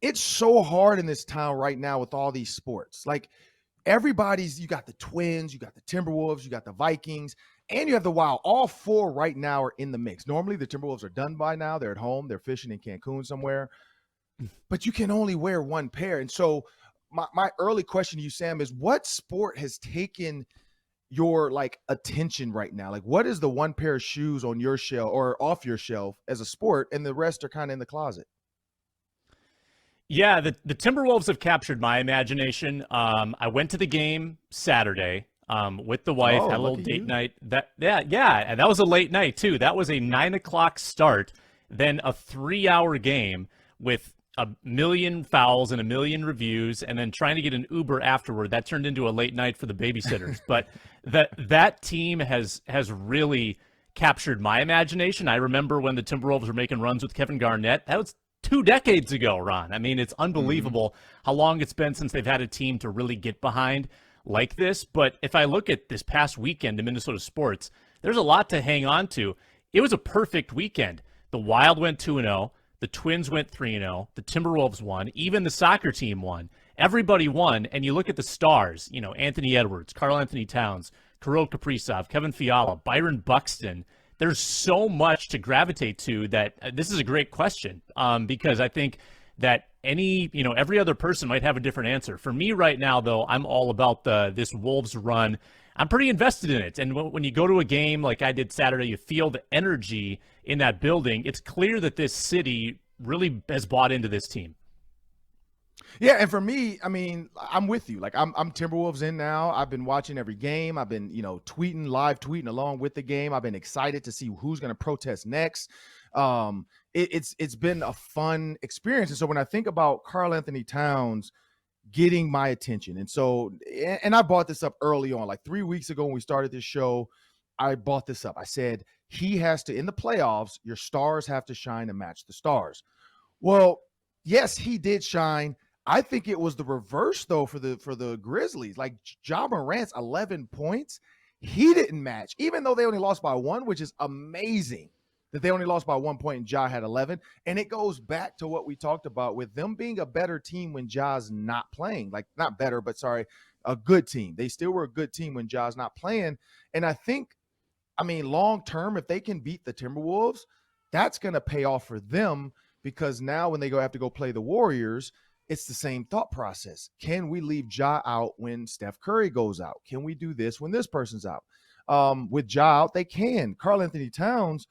it's so hard in this town right now with all these sports. Like you got the Twins, you got the Timberwolves, you got the Vikings, and you have the Wild. All four right now are in the mix. Normally the Timberwolves are done by now. They're at home. They're fishing in Cancun somewhere. But you can only wear one pair. And so my early question to you, Sam, is what sport has taken your like attention right now? Like what is the one pair of shoes on your shelf or off your shelf as a sport, and the rest are kind of in the closet? Yeah, the Timberwolves have captured my imagination. I went to the game Saturday with the wife, Oh, had a little lucky date you. night. Yeah, and that was a late night too. That was a 9 o'clock start, then a 3 hour game with a million fouls and a million reviews, and then trying to get an Uber afterward. That turned into a late night for the babysitters. But that team has really captured my imagination. I remember when the Timberwolves were making runs with Kevin Garnett. That was 2 decades ago, Ron. I mean, it's Mm-hmm. unbelievable how long it's been since they've had a team to really get behind like this. But if I look at this past weekend in Minnesota sports, there's a lot to hang on to. It was a perfect weekend. The Wild went 2-0. The Twins went 3-0. The Timberwolves won. Even the soccer team won. Everybody won. And you look at the stars, Anthony Edwards, Karl-Anthony Towns, Kirill Kaprizov, Kevin Fiala, Byron Buxton. There's so much to gravitate to that this is a great question because I think that every other person might have a different answer. For me right now, though, I'm all about this Wolves run. I'm pretty invested in it. And when you go to a game like I did Saturday, you feel the energy in that building. It's clear that this city really has bought into this team. Yeah, and for me, I mean, I'm with you. Like I'm Timberwolves in now. I've been watching every game. I've been, live tweeting along with the game. I've been excited to see who's going to protest next. It's been a fun experience. And so when I think about Karl-Anthony Towns getting my attention, and I brought this up early on, like 3 weeks ago when we started this show, I brought this up. I said he has to, in the playoffs, your stars have to shine and match the stars. Well, yes, he did shine. I think it was the reverse though for the Grizzlies. Like Ja Morant's 11 points, he didn't match, even though they only lost by one, which is amazing that they only lost by 1 point and Ja had 11. And it goes back to what we talked about with them being a better team when Ja's not playing. Like not better, but sorry, a good team. They still were a good team when Ja's not playing. And I mean, long term, if they can beat the Timberwolves, that's going to pay off for them because now when they have to go play the Warriors, it's the same thought process. Can we leave Ja out when Steph Curry goes out? Can we do this when this person's out? With Ja out, they can. Karl-Anthony Towns,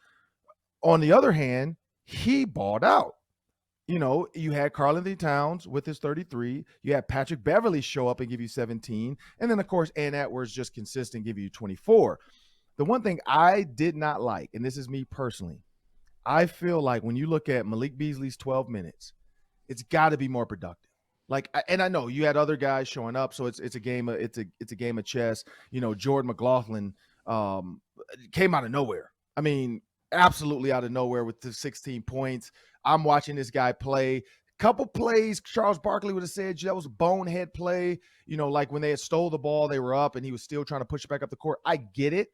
on the other hand, he balled out. You had Karl-Anthony Towns with his 33. You had Patrick Beverly show up and give you 17. And then, of course, Ann Edwards just consistent, give you 24. The one thing I did not like, and this is me personally, I feel like when you look at Malik Beasley's 12 minutes, it's got to be more productive. Like, and I know you had other guys showing up, so it's a game of it's a game of chess. Jordan McLaughlin came out of nowhere. I mean, absolutely out of nowhere with the 16 points. I'm watching this guy play. Couple plays, Charles Barkley would have said that was a bonehead play. Like when they had stole the ball, they were up, and he was still trying to push it back up the court. I get it.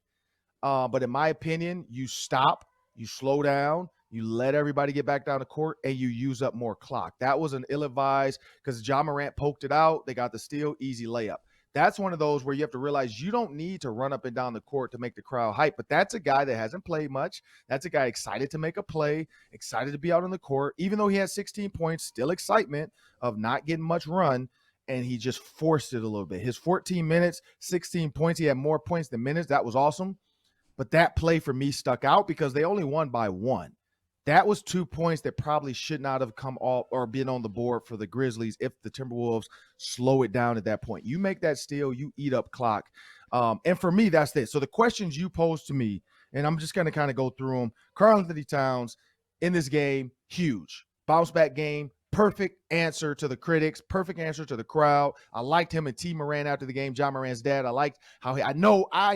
But in my opinion, you stop, you slow down, you let everybody get back down the court, and you use up more clock. That was an ill-advised because Ja Morant poked it out. They got the steal, easy layup. That's one of those where you have to realize you don't need to run up and down the court to make the crowd hype. But that's a guy that hasn't played much. That's a guy excited to make a play, excited to be out on the court. Even though he had 16 points, still excitement of not getting much run. And he just forced it a little bit. His 14 minutes, 16 points. He had more points than minutes. That was awesome. But that play for me stuck out because they only won by one. That was 2 points that probably should not have come off or been on the board for the Grizzlies if the Timberwolves slow it down at that point. You make that steal, you eat up clock. And for me, that's this. So the questions you posed to me, and I'm just going to kind of go through them. Karl-Anthony Towns in this game, huge. Bounce back game, perfect answer to the critics, perfect answer to the crowd. I liked him and T. Moran after the game, John Moran's dad. I liked how I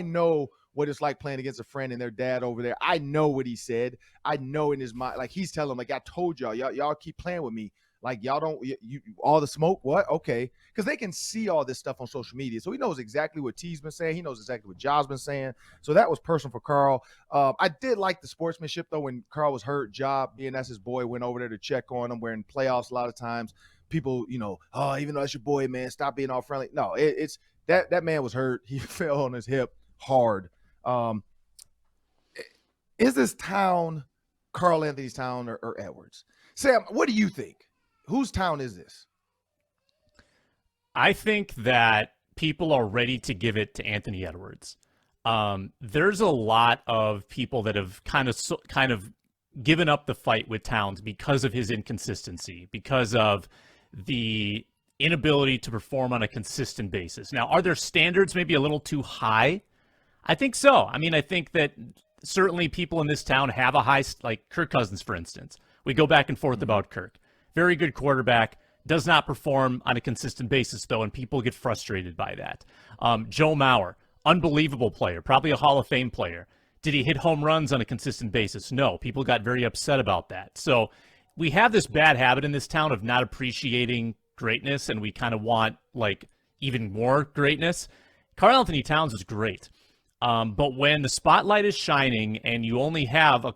know what it's like playing against a friend and their dad over there. I know what he said. I know in his mind, like he's telling them, like I told y'all keep playing with me. Like y'all don't, you all the smoke. What? Okay, because they can see all this stuff on social media, so he knows exactly what T's been saying. He knows exactly what Ja's been saying. So that was personal for Karl. I did like the sportsmanship though when Karl was hurt. Ja, being that's his boy, went over there to check on him. We're in playoffs a lot of times. people, oh, even though that's your boy, man, stop being all friendly. No, it's that man was hurt. He fell on his hip hard. Is this Town Karl-Anthony's Town or Edwards? Sam, what do you think? Whose town is this? I think that people are ready to give it to Anthony Edwards. There's a lot of people that have kind of given up the fight with Towns because of his inconsistency, because of the inability to perform on a consistent basis. Now, are their standards maybe a little too high? I think so. I mean, I think that certainly people in this town have a high, like Kirk Cousins, for instance. We go back and forth about Kirk. Very good quarterback, does not perform on a consistent basis, though, and people get frustrated by that. Joe Mauer, unbelievable player, probably a Hall of Fame player. Did he hit home runs on a consistent basis? No. People got very upset about that. So we have this bad habit in this town of not appreciating greatness, and we kind of want, like, even more greatness. Karl-Anthony Towns is great. But when the spotlight is shining and you only have a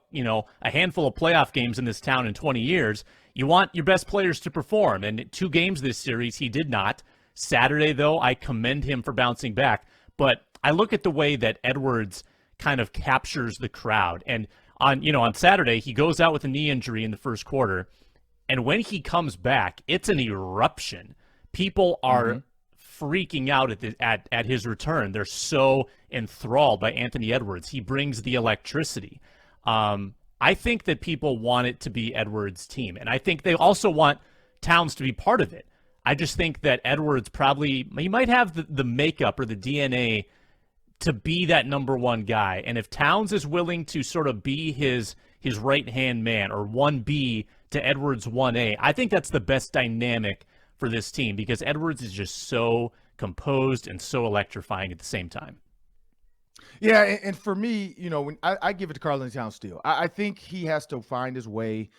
handful of playoff games in this town in 20 years, you want your best players to perform. And 2 games this series, he did not. Saturday, though, I commend him for bouncing back. But I look at the way that Edwards kind of captures the crowd. And on Saturday, he goes out with a knee injury in the first quarter. And when he comes back, it's an eruption. People are freaking out at his return. They're so enthralled by Anthony Edwards. He brings the electricity. I think that people want it to be Edwards' team, and I think they also want Towns to be part of it. I just think that Edwards he might have the makeup or the DNA to be that number one guy. And if Towns is willing to sort of be his right-hand man, or 1B to Edwards 1A, I think that's the best dynamic for this team, because Edwards is just so composed and so electrifying at the same time. Yeah, and for me, when I give it to Karl-Anthony Towns still. I think he has to find his way.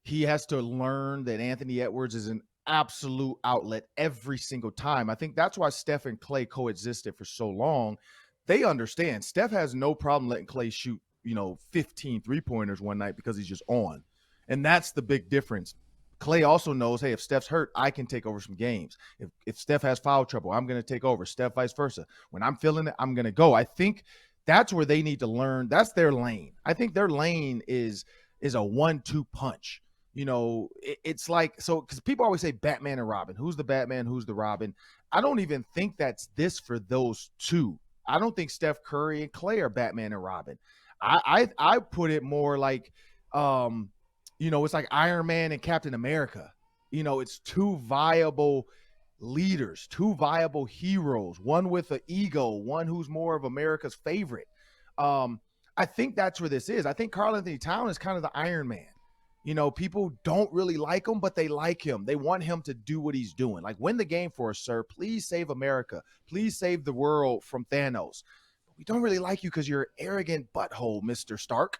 He has to learn that Anthony Edwards is an absolute outlet every single time. I think that's why Steph and Klay coexisted for so long. They understand. Steph has no problem letting Klay shoot, 15 3-pointers one night because he's just on. And that's the big difference. Klay also knows, hey, if Steph's hurt, I can take over some games. If Steph has foul trouble, I'm going to take over. Steph vice versa. When I'm feeling it, I'm going to go. I think that's where they need to learn. That's their lane. I think their lane is a 1-2 punch. It's like, so because people always say Batman and Robin. Who's the Batman? Who's the Robin? I don't even think that's this for those two. I don't think Steph Curry and Klay are Batman and Robin. I put it more like, it's like Iron Man and Captain America. It's 2 viable leaders, 2 viable heroes, one with an ego, one who's more of America's favorite. I think that's where this is. I think Karl-Anthony Towns is kind of the Iron Man. People don't really like him, but they like him. They want him to do what he's doing. Like, win the game for us, sir. Please save America. Please save the world from Thanos. We don't really like you because you're an arrogant butthole, Mr. Stark.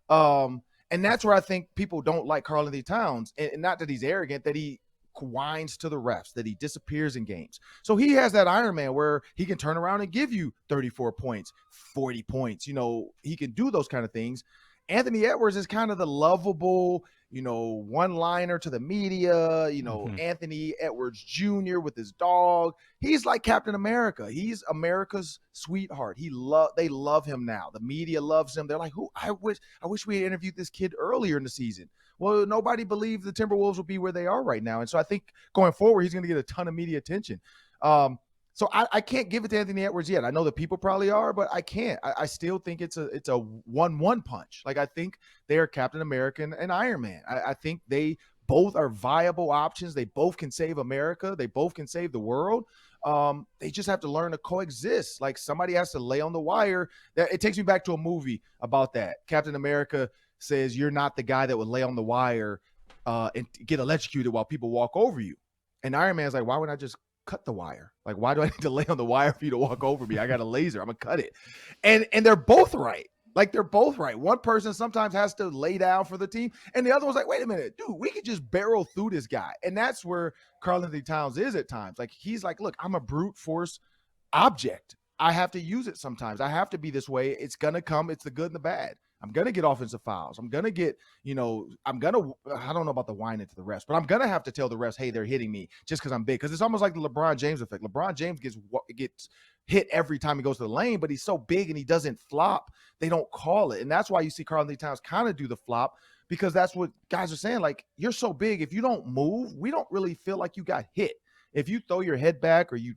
And that's where I think people don't like Karl-Anthony Towns. And not that he's arrogant, that he whines to the refs, that he disappears in games. So he has that Iron Man where he can turn around and give you 34 points, 40 points. He can do those kind of things. Anthony Edwards is kind of the lovable, one-liner to the media, Anthony Edwards Jr. with his dog. He's like Captain America. He's America's sweetheart. They love him now. The media loves him. They're like, I wish we had interviewed this kid earlier in the season. Well, nobody believed the Timberwolves would be where they are right now. And so I think going forward, he's going to get a ton of media attention. So I can't give it to Anthony Edwards yet. I know that people probably are, but I can't. I still think it's a 1-1 punch. Like, I think they are Captain America and Iron Man. I think they both are viable options. They both can save America. They both can save the world. They just have to learn to coexist. Like, somebody has to lay on the wire. It takes me back to a movie about that. Captain America says, you're not the guy that would lay on the wire and get electrocuted while people walk over you. And Iron Man's like, why would I just cut the wire? Like, why do I need to lay on the wire for you to walk over me? I got a laser. I'm gonna cut it. And they're both right. Like, they're both right. One person sometimes has to lay down for the team, and the other one's like, wait a minute, dude, we could just barrel through this guy. And that's where Karl-Anthony Towns is at times. Like, he's like, look, I'm a brute force object. I have to use it sometimes. I have to be this way. It's gonna come. It's the good and the bad. I'm going to get offensive fouls. I'm going to get, I don't know about the whining to the refs, but I'm going to have to tell the refs, hey, they're hitting me just because I'm big. Because it's almost like the LeBron James effect. LeBron James gets hit every time he goes to the lane, but he's so big and he doesn't flop. They don't call it. And that's why you see Karl-Anthony Towns kind of do the flop, because that's what guys are saying. Like, you're so big. If you don't move, we don't really feel like you got hit. If you throw your head back or you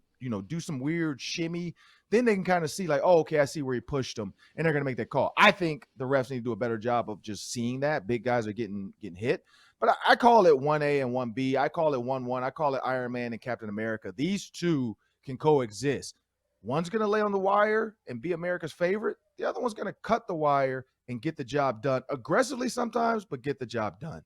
do some weird shimmy, then they can kind of see like, oh, okay, I see where he pushed him, and they're going to make that call. I think the refs need to do a better job of just seeing that big guys are getting hit. But I call it 1A and 1B. I call it 1-1. I call it Iron Man and Captain America. These two can coexist. One's going to lay on the wire and be America's favorite. The other one's going to cut the wire and get the job done aggressively sometimes, but get the job done.